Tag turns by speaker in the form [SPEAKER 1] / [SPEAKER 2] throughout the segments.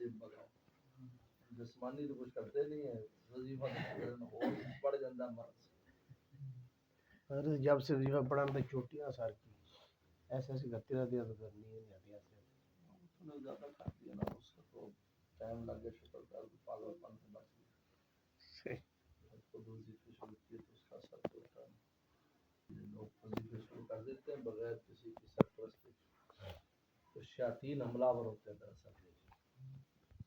[SPEAKER 1] جم بگاؤ جسمانی تو کچھ کرتے نہیں ہے وظیفہ اور پڑ جاتا مرض
[SPEAKER 2] جب سے وظیفہ پڑھا تو چھوٹیاں سر کی ایسے ایسے کرتے رہتے ہیں تو کرنی ہے نہیں آتی ایسے
[SPEAKER 1] نے زیادہ کر دیا نا اس کا تو ٹائم لگے شکر کر پاگل پن سے بچ گیا خود وظیفے شروع کیے تو اس کا اثر تو ہوتا ہے لوگ وظیفے شروع کر دیتے ہیں بغیر کسی کی سرپرستی تو شیاطین حملہ ور ہوتے ہیں دراصل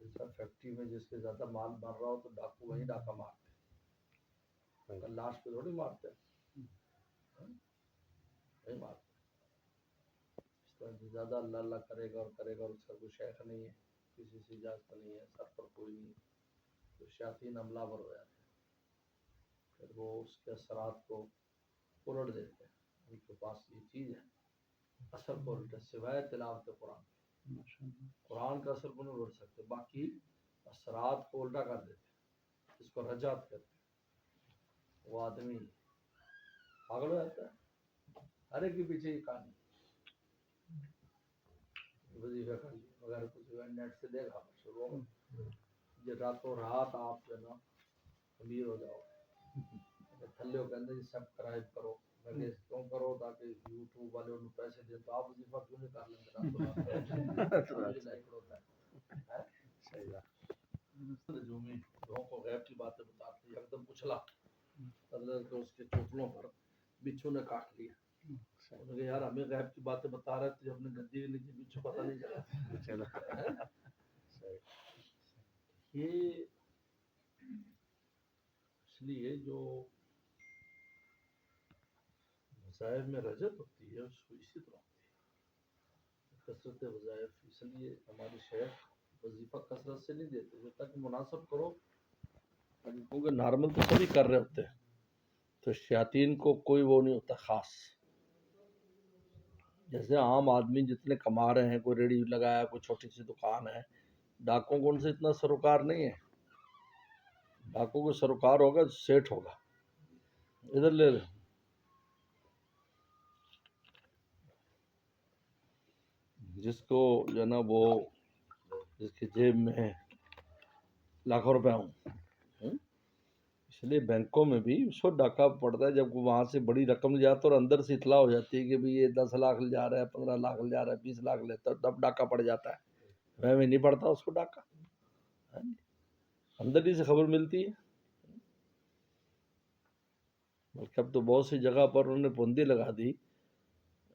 [SPEAKER 1] جس کا فیکٹری میں جس کے زیادہ مال بن رہا ہو تو ڈاکو وہیں ڈاکہ مارتے ہیں لاش پہ تھوڑی مارتے ہیں نہیں مارتے اس طرح جو زیادہ اللہ اللہ کرے گا اور اس کا کوئی شیخ نہیں ہے کسی سے اجازت نہیں ہے سر پر کوئی نہیں تو شیاطین حملہ ور ہو جاتے ہیں پھر وہ اس کے اثرات کو الٹ دیتے ہیں ان کے پاس یہ چیز ہے اثر کو الٹا سوائے تلاوت قرآن قرآن کا اثر کو نہیں الٹ سکتے باقی اثرات کو الٹا کر دیتے اس کو رجعت کہتے ہیں وہ آدمی پاگل ہو جاتا ہے ہر ایک کے پیچھے یہ کہانی وظیفہ کر لیا وغیرہ کچھ نیٹ سے دیکھا شروع ہو یہ راتوں رات آپ جو ہے نا امیر ہو جاؤ تھلے ہو کہتے ہیں سبسکرائب کرو میں کیوں کرو تاکہ یوٹیوب والے ان پیسے دیں تو آپ وظیفہ کیوں نہیں کر لیں نجومی لوگوں کو غیب کی باتیں بتاتے ہیں ایک دم اچھلا حضرت کو اس کے چوٹلوں پر بچھو نے کاٹ لیا انہوں نے کہا یار ہمیں غیب کی باتیں بتا رہے تھے اپنے گدی کے نیچے بچھو پتہ نہیں چلا یہ اس لیے جو وظائف میں رجت ہوتی ہے اس کو اسی طرح ہوتی ہے کثرت وظائف اس لیے ہماری شیخ وظیفہ کثرت سے نہیں دیتے جب تک مناسب کرو کیونکہ نارمل تو سبھی کر رہے ہوتے ہیں تو شیاطین کو کوئی وہ نہیں ہوتا خاص جیسے عام آدمی جتنے کما رہے ہیں کوئی ریڑھی لگایا کوئی چھوٹی سی دکان ہے ڈاکوں کو ان سے اتنا سروکار نہیں ہے ڈاکوں کو سروکار ہوگا سیٹ ہوگا ادھر لے لیں جس کو جو ہے نا وہ جس کی جیب میں لاکھوں روپے ہوں اس لیے بینکوں میں بھی اس وقت ڈاکہ پڑتا ہے جب وہاں سے بڑی رقم لے جاتا ہے اور اندر سے اطلاع ہو جاتی ہے کہ بھی یہ 10 لاکھ لے جا رہا ہے 15 لاکھ لے جا رہا ہے 20 لاکھ لیتا ہے تب ڈاکہ پڑ جاتا ہے میں نہیں پڑتا اس کو ڈاکہ اندر ہی سے خبر ملتی ہے بلکہ اب تو بہت سی جگہ پر انہوں نے پابندی لگا دی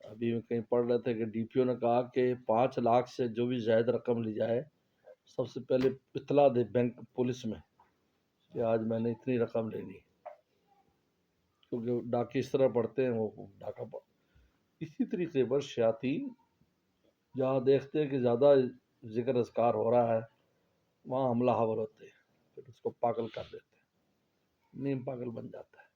[SPEAKER 1] ابھی میں کہیں پڑھ رہے تھے کہ ڈی پی او نے کہا کہ 5 لاکھ سے جو بھی زائد رقم لی جائے سب سے پہلے اطلاع دے بینک پولیس میں کہ آج میں نے اتنی رقم لینی کیونکہ ڈاکے اس طرح پڑھتے ہیں وہ ڈاکہ اسی طریقے پر شیاطین جہاں دیکھتے ہیں کہ زیادہ ذکر اذکار ہو رہا ہے وہاں حملہ آور ہوتے ہیں پھر اس کو پاگل کر دیتے ہیں نیم پاگل بن جاتا ہے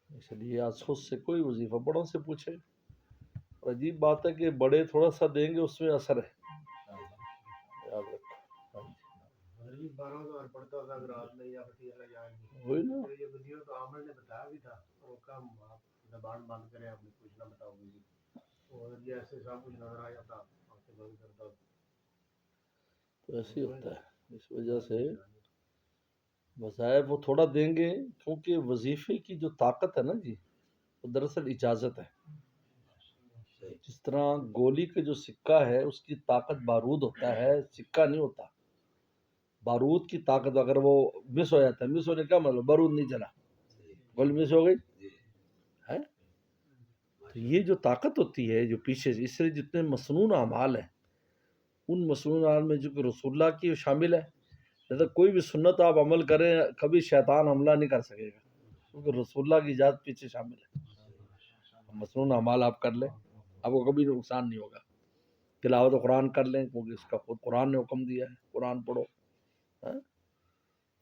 [SPEAKER 1] اس لیے آج خود سے کوئی وظیفہ بڑوں سے پوچھے اور عجیب بات ہے کہ بڑے تھوڑا سا دیں گے اس میں اثر ہے یاد رکھو
[SPEAKER 2] 12,000 پڑھتا تھا اگر رات میں یا پھر
[SPEAKER 1] وہی نا
[SPEAKER 2] یہ وزیر تو عامر نے بتایا بھی تھا وہ کام آپ زبان بند کریں آپ نے کچھ نہ بتاؤ گی اور جیسے سب کچھ نظر آیا تھا آنکھیں بند کرتا
[SPEAKER 1] تو ایسے ہی ہوتا ہے اس وجہ سے وظائف وہ تھوڑا دیں گے کیونکہ وظیفے کی جو طاقت ہے نا جی وہ دراصل اجازت ہے جس طرح گولی کا جو سکہ ہے اس کی طاقت بارود ہوتا ہے سکہ نہیں ہوتا بارود کی طاقت اگر وہ مس ہو جاتا ہے مس ہونے کا مطلب بارود نہیں چلا گولی مس ہو گئی ہے تو یہ جو طاقت ہوتی ہے جو پیچھے سے اس سے جتنے مسنون اعمال ہیں ان مسنون اعمال میں جو کہ رسول اللہ کی شامل ہے جیسے کوئی بھی سنت آپ عمل کریں کبھی شیطان حملہ نہیں کر سکے گا کیونکہ رسول اللہ کی اجازت پیچھے شامل ہے مسنون اعمال آپ کر لیں آپ کو کبھی نقصان نہیں ہوگا تلاوت قرآن کر لیں کیونکہ اس کا خود قرآن نے حکم دیا ہے قرآن پڑھو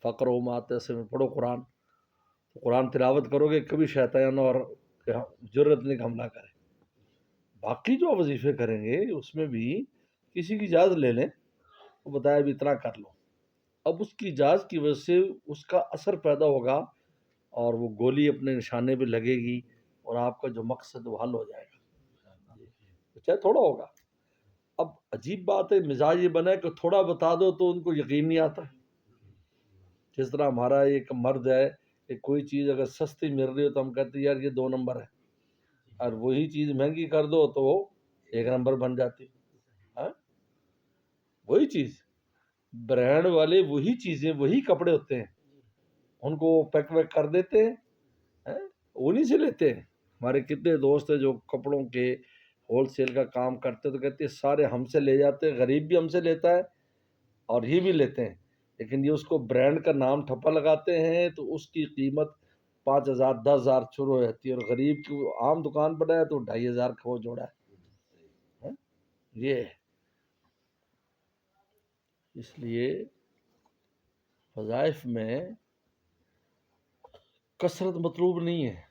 [SPEAKER 1] فقر و ماتے سے پڑھو قرآن تو قرآن تلاوت کرو گے کبھی شیطان اور جرت نہیں حملہ کرے باقی جو وظیفے کریں گے اس میں بھی کسی کی اجازت لے لیں وہ بتایا بھی اتنا کر لو اب اس کی اجازت کی وجہ سے اس کا اثر پیدا ہوگا اور وہ گولی اپنے نشانے پہ لگے گی اور آپ کا جو مقصد وہ حل ہو جائے گا چاہے تھوڑا ہوگا اب عجیب بات ہے، مزاج یہ بنا ہے کہ تھوڑا بتا دو تو ان کو یقین نہیں آتا. جس طرح ہمارا ایک مرد ہے کہ کوئی چیز اگر سستی مل رہی ہو تو ہم کہتے ہیں یار یہ 2 نمبر ہے، اور وہی چیز مہنگی کر دو تو وہ 1 نمبر بن جاتی. ہاں، وہی چیز برانڈ والے وہی چیزیں وہی کپڑے ہوتے ہیں، ان کو پیک ویک کر دیتے ہیں، انہیں سے لیتے ہیں. ہمارے کتنے دوست ہیں جو کپڑوں کے ہول سیل کا کام کرتے تو کہتے ہیں سارے ہم سے لے جاتے ہیں، غریب بھی ہم سے لیتا ہے اور یہ بھی لیتے ہیں، لیکن یہ اس کو برانڈ کا نام ٹھپا لگاتے ہیں تو اس کی قیمت 5,000 10,000 شروع ہو جاتی ہے، اور غریب کی عام دکان پر ہے تو 2,500 کا وہ جوڑا ہے. یہ ہے. اس لیے وظائف میں کثرت مطلوب نہیں ہے،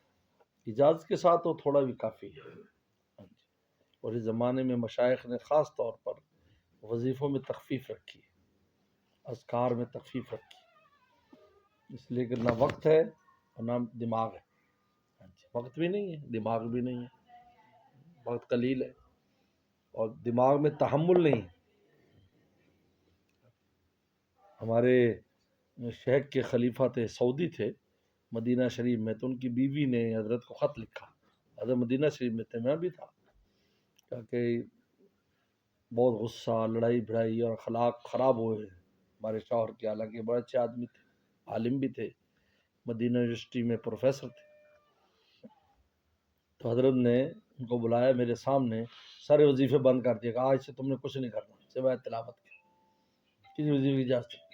[SPEAKER 1] اجازت کے ساتھ وہ تھوڑا بھی کافی ہے. اور اس زمانے میں مشائخ نے خاص طور پر وظیفوں میں تخفیف رکھی، اذکار میں تخفیف رکھی، اس لیے کہ نہ وقت ہے اور نہ دماغ ہے. وقت بھی نہیں ہے، دماغ بھی نہیں ہے، وقت قلیل ہے اور دماغ میں تحمل نہیں. ہمارے شیخ کے خلیفہ تھے، سعودی تھے مدینہ شریف میں، تو ان کی بیوی نے حضرت کو خط لکھا. حضرت مدینہ شریف میں تھے، میں بھی تھا، کہ بہت غصہ، لڑائی بھڑائی اور اخلاق خراب ہوئے ہمارے شوہر کے. حالانکہ بڑے اچھے آدمی تھے، عالم بھی تھے، مدینہ یونیورسٹی میں پروفیسر تھے. تو حضرت نے ان کو بلایا میرے سامنے، سارے وظیفے بند کر دیے، کہا آج سے تم نے کچھ نہیں کرنا سوائے تلاوت کے، کسی وظیفے کی اجازت نہیں.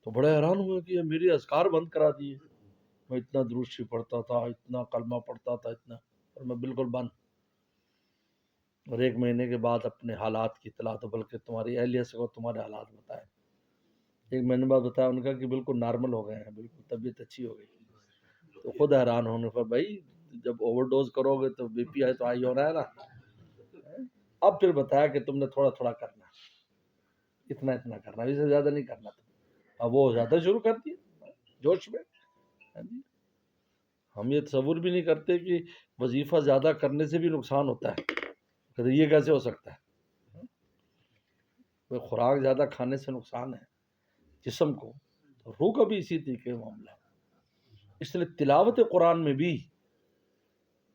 [SPEAKER 1] تو بڑے حیران ہوئے کہ یہ میری اذکار بند کرا دیے. میں اتنا درود شریف پڑھتا تھا، اتنا کلمہ پڑھتا تھا، اتنا، اور میں بالکل بند. اور 1 مہینے کے بعد اپنے حالات کی اطلاع، تو بلکہ تمہاری اہلیہ سے کو تمہارے حالات بتائے. 1 مہینے بعد بتایا، ان کا کہ بالکل نارمل ہو گئے ہیں، بالکل طبیعت اچھی ہو گئی. تو خود حیران ہونے پر بھائی جب اوور ڈوز کرو گے تو بی پی آئی تو آئی ہونا ہے نا. اب پھر بتایا کہ تم نے تھوڑا تھوڑا کرنا، اتنا اتنا کرنا، اس سے زیادہ نہیں کرنا. اب وہ زیادہ شروع کر دیا جوش میں. ہم یہ تصور بھی نہیں کرتے کہ وظیفہ زیادہ کرنے سے بھی نقصان ہوتا ہے. کہ یہ کیسے ہو سکتا ہے؟ خوراک زیادہ کھانے سے نقصان ہے جسم کو، تو روح کا بھی اسی طریقے معاملہ ہے. اس لیے تلاوت قرآن میں بھی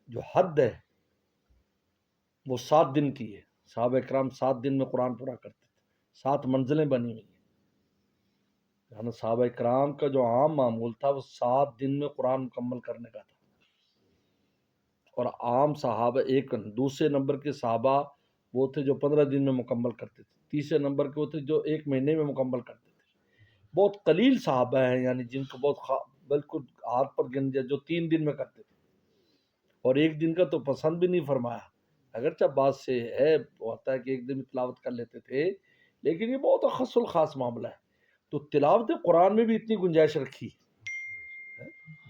[SPEAKER 1] جو حد ہے وہ 7 دن کی ہے. صحابہ اکرام 7 دن میں قرآن پورا کرتے تھے، 7 منزلیں بنی ہوئی ہیں. یعنی صحابہ اکرام کا جو عام معمول تھا وہ 7 دن میں قرآن مکمل کرنے کا تھا. اور عام صحابہ، ایک دوسرے نمبر کے صحابہ وہ تھے جو 15 دن میں مکمل کرتے تھے. تیسرے نمبر کے وہ تھے جو 1 مہینے میں مکمل کرتے تھے. بہت قلیل صحابہ ہیں یعنی جن کو بہت بالکل ہاتھ پر گن جو 3 دن میں کرتے تھے، اور 1 دن کا تو پسند بھی نہیں فرمایا. اگرچہ بات سے ہے ہوتا ہے کہ 1 دن میں تلاوت کر لیتے تھے، لیکن یہ بہت خاص الخاص معاملہ ہے. تو تلاوت قرآن میں بھی اتنی گنجائش رکھی،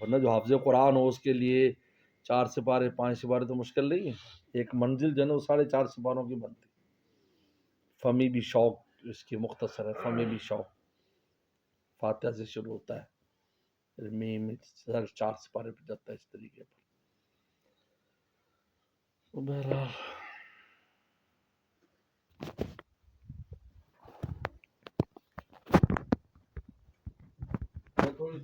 [SPEAKER 1] ورنہ جو حافظ قرآن ہو اس کے لیے 4 سپارے 5 سپارے تو مشکل نہیں ہے. ایک منزل جو ہے نا وہ 4.5 سپاروں کی بنتی. فمی بھی شوق اس کی مختصر ہے، فمی بھی شوق فاتحہ سے شروع ہوتا ہے، میم 4 سپارے پہ جاتا ہے، اس طریقے پر. بہرحال تھوڑی